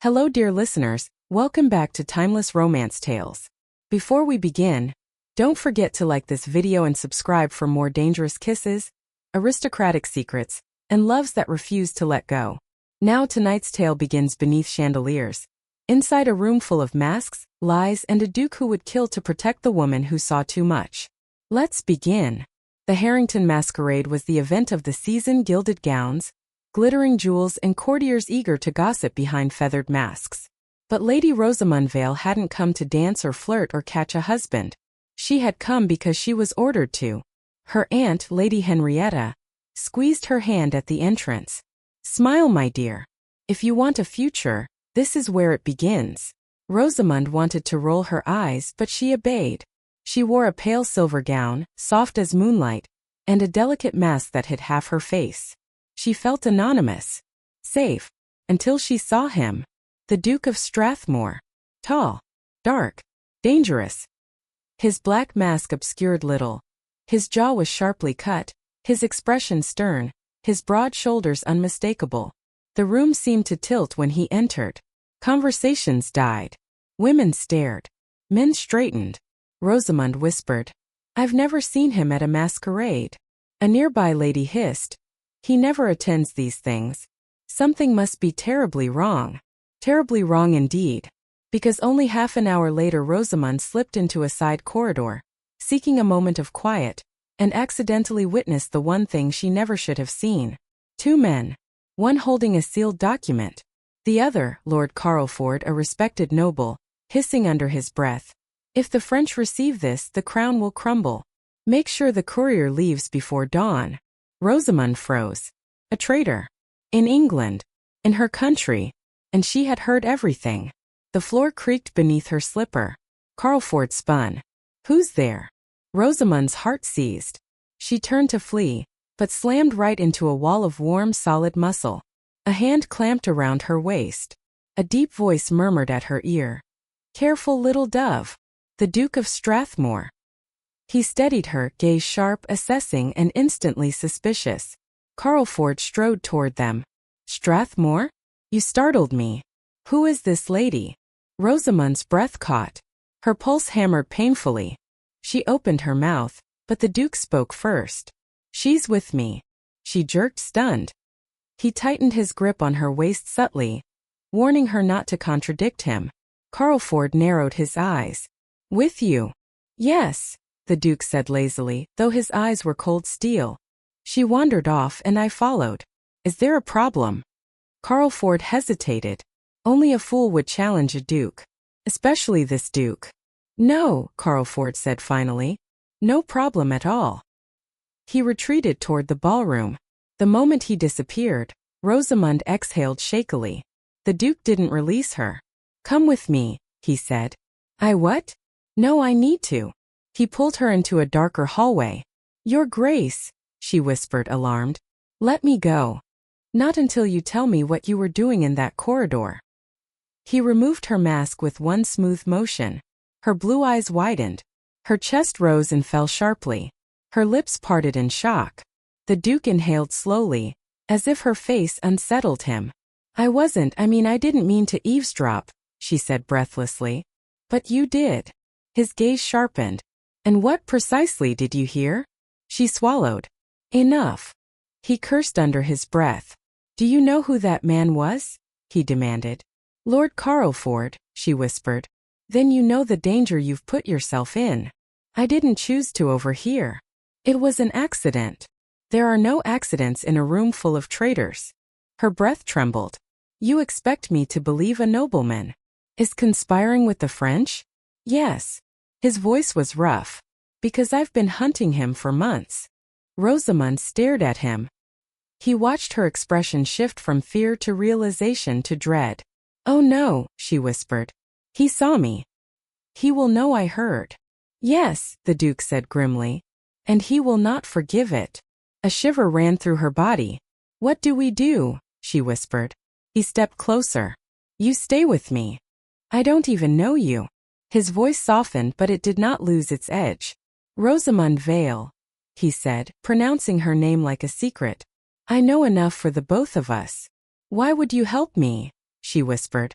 Hello dear listeners, welcome back to Timeless Romance Tales. Before we begin, don't forget to like this video and subscribe for more dangerous kisses, aristocratic secrets, and loves that refuse to let go. Now tonight's tale begins beneath chandeliers, inside a room full of masks, lies, and a duke who would kill to protect the woman who saw too much. Let's begin. The Harrington Masquerade was the event of the season, gilded gowns, glittering jewels, and courtiers eager to gossip behind feathered masks. But Lady Rosamund Vale hadn't come to dance or flirt or catch a husband. She had come because she was ordered to. Her aunt, Lady Henrietta, squeezed her hand at the entrance. "Smile, my dear. If you want a future, this is where it begins." Rosamund wanted to roll her eyes, but she obeyed. She wore a pale silver gown, soft as moonlight, and a delicate mask that hid half her face. She felt anonymous, safe, until she saw him. The Duke of Strathmore. Tall, dark, dangerous. His black mask obscured little. His jaw was sharply cut, his expression stern, his broad shoulders unmistakable. The room seemed to tilt when he entered. Conversations died. Women stared. Men straightened. Rosamund whispered, "I've never seen him at a masquerade." A nearby lady hissed, "He never attends these things. Something must be terribly wrong." Terribly wrong indeed. Because only half an hour later Rosamund slipped into a side corridor, seeking a moment of quiet, and accidentally witnessed the one thing she never should have seen. Two men. One holding a sealed document. The other, Lord Carlford, a respected noble, hissing under his breath, "If the French receive this, the crown will crumble. Make sure the courier leaves before dawn." Rosamund froze. A traitor. In England. In her country. And she had heard everything. The floor creaked beneath her slipper. Carlford spun. "Who's there?" Rosamund's heart seized. She turned to flee, but slammed right into a wall of warm, solid muscle. A hand clamped around her waist. A deep voice murmured at her ear, "Careful, little dove. The Duke of Strathmore." He steadied her, gaze sharp, assessing, and instantly suspicious. Carlford strode toward them. "Strathmore? You startled me. Who is this lady?" Rosamund's breath caught. Her pulse hammered painfully. She opened her mouth, but the Duke spoke first. "She's with me." She jerked, stunned. He tightened his grip on her waist subtly, warning her not to contradict him. Carlford narrowed his eyes. "With you?" "Yes," the Duke said lazily, though his eyes were cold steel. "She wandered off and I followed. Is there a problem?" Carlford hesitated. Only a fool would challenge a duke. Especially this duke. "No," Carlford said finally. "No problem at all." He retreated toward the ballroom. The moment he disappeared, Rosamund exhaled shakily. The Duke didn't release her. "Come with me," he said. "I what?" "No, I need to." He pulled her into a darker hallway. "Your Grace," she whispered, alarmed. "Let me go." "Not until you tell me what you were doing in that corridor." He removed her mask with one smooth motion. Her blue eyes widened. Her chest rose and fell sharply. Her lips parted in shock. The Duke inhaled slowly, as if her face unsettled him. I didn't mean to eavesdrop," she said breathlessly. "But you did." His gaze sharpened. "And what precisely did you hear?" She swallowed. "Enough." He cursed under his breath. "Do you know who that man was?" he demanded. "Lord Carlford," she whispered. "Then you know the danger you've put yourself in." "I didn't choose to overhear. It was an accident." "There are no accidents in a room full of traitors." Her breath trembled. "You expect me to believe a nobleman is conspiring with the French?" "Yes." His voice was rough. "Because I've been hunting him for months." Rosamund stared at him. He watched her expression shift from fear to realization to dread. "Oh no," she whispered. "He saw me. He will know I heard." "Yes," the Duke said grimly. "And he will not forgive it." A shiver ran through her body. "What do we do?" she whispered. He stepped closer. "You stay with me. I don't even know you." His voice softened, but it did not lose its edge. "Rosamund Vale," he said, pronouncing her name like a secret. "I know enough for the both of us." "Why would you help me?" she whispered.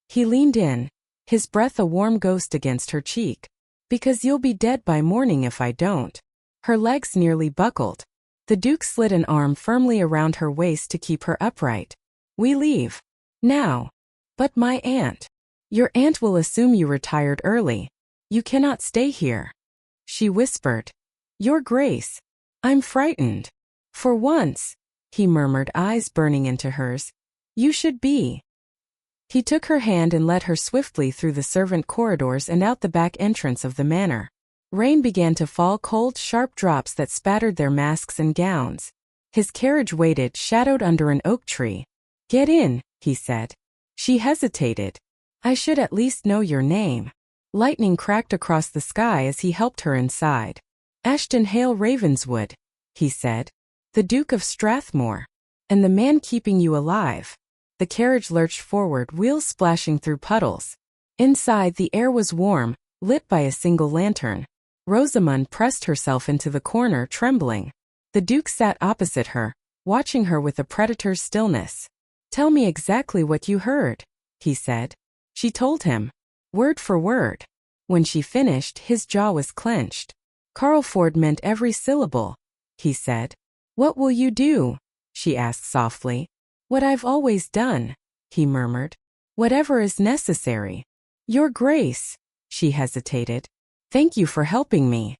He leaned in, his breath a warm ghost against her cheek. Because you'll be dead by morning if I don't. Her legs nearly buckled. The Duke slid an arm firmly around her waist to keep her upright. We leave. Now. But my aunt. Your aunt will assume you retired early. You cannot stay here. She whispered. Your Grace. I'm frightened. For once, he murmured, eyes burning into hers. You should be. He took her hand and led her swiftly through the servant corridors and out the back entrance of the manor. Rain began to fall, cold, sharp drops that spattered their masks and gowns. His carriage waited, shadowed under an oak tree. Get in, he said. She hesitated. I should at least know your name. Lightning cracked across the sky as he helped her inside. Ashton Ravenswood, he said. The Duke of Strathmore. And the man keeping you alive. The carriage lurched forward, wheels splashing through puddles. Inside, the air was warm, lit by a single lantern. Rosamund pressed herself into the corner, trembling. The Duke sat opposite her, watching her with a predator's stillness. Tell me exactly what you heard, he said. She told him. Word for word. When she finished, his jaw was clenched. Carlford meant every syllable, he said. What will you do? She asked softly. What I've always done, he murmured. Whatever is necessary. Your Grace, she hesitated. Thank you for helping me.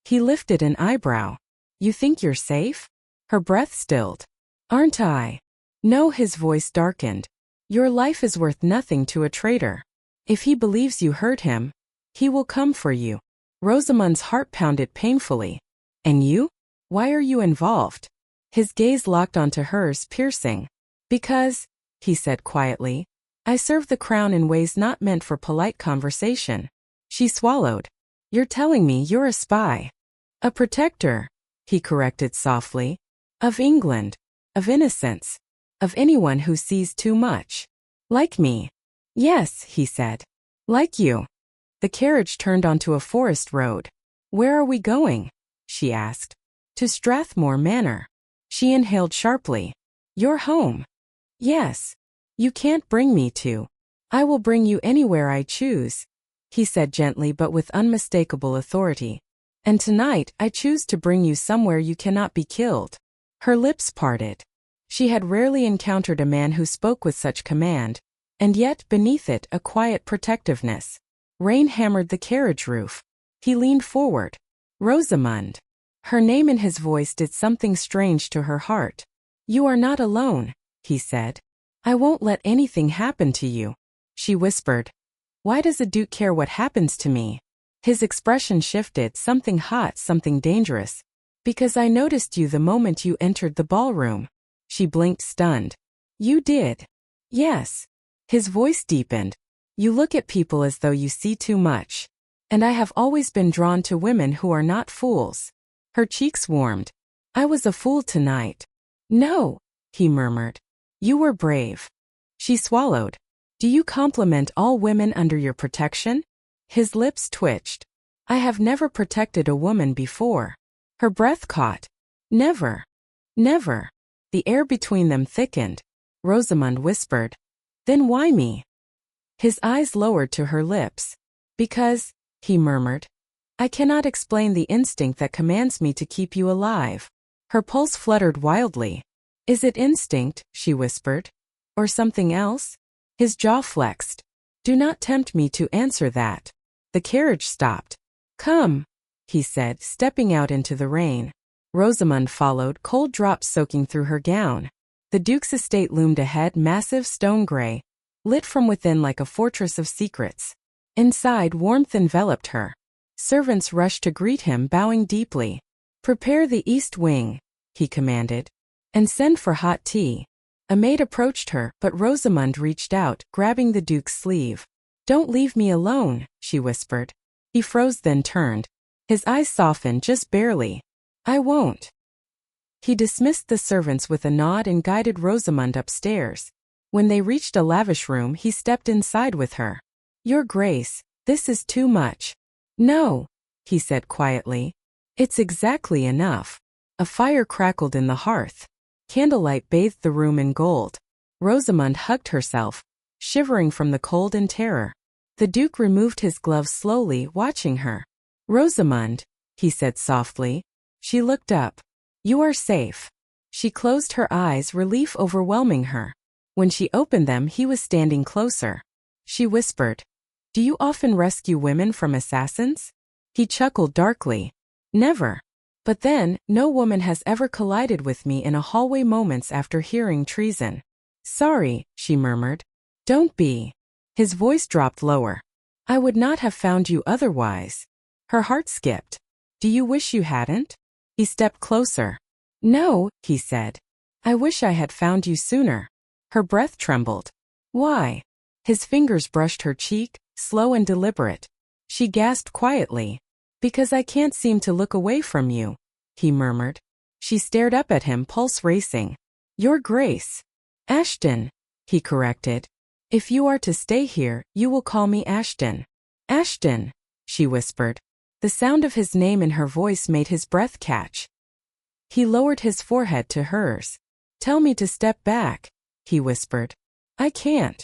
He lifted an eyebrow. You think you're safe? Her breath stilled. Aren't I? No, his voice darkened. Your life is worth nothing to a traitor. If he believes you hurt him, he will come for you. Rosamund's heart pounded painfully. And you? Why are you involved? His gaze locked onto hers, piercing. Because, he said quietly, I serve the crown in ways not meant for polite conversation. She swallowed. You're telling me you're a spy. A protector, he corrected softly. Of England. Of innocence. Of anyone who sees too much. Like me. Yes, he said. Like you. The carriage turned onto a forest road. Where are we going? She asked. To Strathmore Manor. She inhaled sharply. Your home. Yes. You can't bring me to. I will bring you anywhere I choose, he said gently but with unmistakable authority. And tonight I choose to bring you somewhere you cannot be killed. Her lips parted. She had rarely encountered a man who spoke with such command, and yet beneath it a quiet protectiveness. Rain hammered the carriage roof. He leaned forward. Rosamund. Her name in his voice did something strange to her heart. You are not alone, he said. I won't let anything happen to you, she whispered. Why does a duke care what happens to me? His expression shifted, something hot, something dangerous. Because I noticed you the moment you entered the ballroom. She blinked, stunned. You did? Yes. His voice deepened. You look at people as though you see too much. And I have always been drawn to women who are not fools. Her cheeks warmed. I was a fool tonight. No, he murmured. You were brave. She swallowed. Do you compliment all women under your protection? His lips twitched. I have never protected a woman before. Her breath caught. Never. Never. The air between them thickened. Rosamund whispered. Then why me? His eyes lowered to her lips. Because, he murmured. I cannot explain the instinct that commands me to keep you alive. Her pulse fluttered wildly. Is it instinct, she whispered. Or something else? His jaw flexed. Do not tempt me to answer that. The carriage stopped. Come, he said, stepping out into the rain. Rosamund followed, cold drops soaking through her gown. The Duke's estate loomed ahead, massive, stone gray, lit from within like a fortress of secrets. Inside, warmth enveloped her. Servants rushed to greet him, bowing deeply. Prepare the east wing, he commanded. And send for hot tea. A maid approached her, but Rosamund reached out, grabbing the Duke's sleeve. Don't leave me alone, she whispered. He froze, then turned. His eyes softened just barely. I won't. He dismissed the servants with a nod and guided Rosamund upstairs. When they reached a lavish room, he stepped inside with her. Your Grace, this is too much. No, he said quietly. It's exactly enough. A fire crackled in the hearth. Candlelight bathed the room in gold. Rosamund hugged herself. shivering from the cold and terror. The Duke removed his gloves slowly, watching her. "Rosamund," he said softly. She looked up. "You are safe." She closed her eyes, relief overwhelming her. When she opened them, he was standing closer. She whispered, "Do you often rescue women from assassins?" He chuckled darkly. "Never. But then, no woman has ever collided with me in a hallway moments after hearing treason." "Sorry," she murmured. "Don't be." His voice dropped lower. "I would not have found you otherwise." Her heart skipped. "Do you wish you hadn't?" He stepped closer. "No," he said. "I wish I had found you sooner." Her breath trembled. "Why?" His fingers brushed her cheek, slow and deliberate. She gasped quietly. "Because I can't seem to look away from you," he murmured. She stared up at him, pulse racing. "Your Grace." "Ashton," he corrected. "If you are to stay here, you will call me Ashton." "Ashton," she whispered. The sound of his name in her voice made his breath catch. He lowered his forehead to hers. "Tell me to step back," he whispered. "I can't."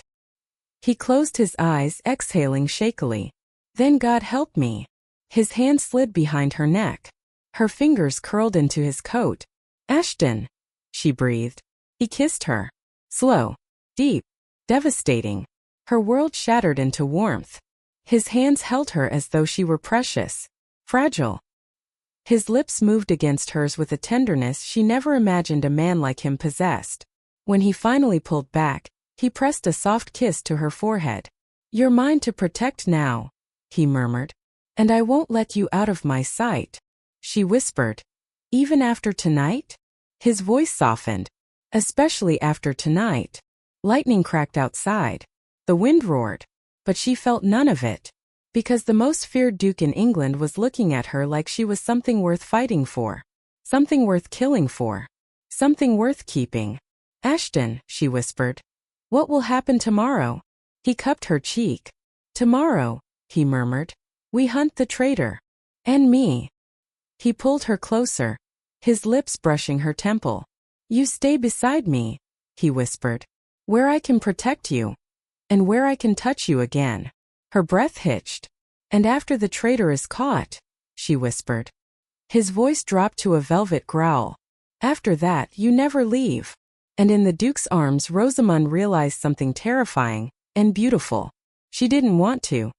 He closed his eyes, exhaling shakily. "Then God help me." His hand slid behind her neck. Her fingers curled into his coat. "Ashton," she breathed. He kissed her. Slow, deep, devastating. Her world shattered into warmth. His hands held her as though she were precious, fragile. His lips moved against hers with a tenderness she never imagined a man like him possessed. When he finally pulled back, he pressed a soft kiss to her forehead. "You're mine to protect now," he murmured. "And I won't let you out of my sight," she whispered. "Even after tonight?" His voice softened. "Especially after tonight." Lightning cracked outside. The wind roared. But she felt none of it. Because the most feared duke in England was looking at her like she was something worth fighting for. Something worth killing for. Something worth keeping. "Ashton," she whispered. "What will happen tomorrow?" He cupped her cheek. "Tomorrow," he murmured, "we hunt the traitor." "And me." He pulled her closer, his lips brushing her temple. "You stay beside me," he whispered. "Where I can protect you. And where I can touch you again." Her breath hitched. "And after the traitor is caught," she whispered. His voice dropped to a velvet growl. "After that, you never leave." And in the Duke's arms, Rosamund realized something terrifying and beautiful. She didn't want to,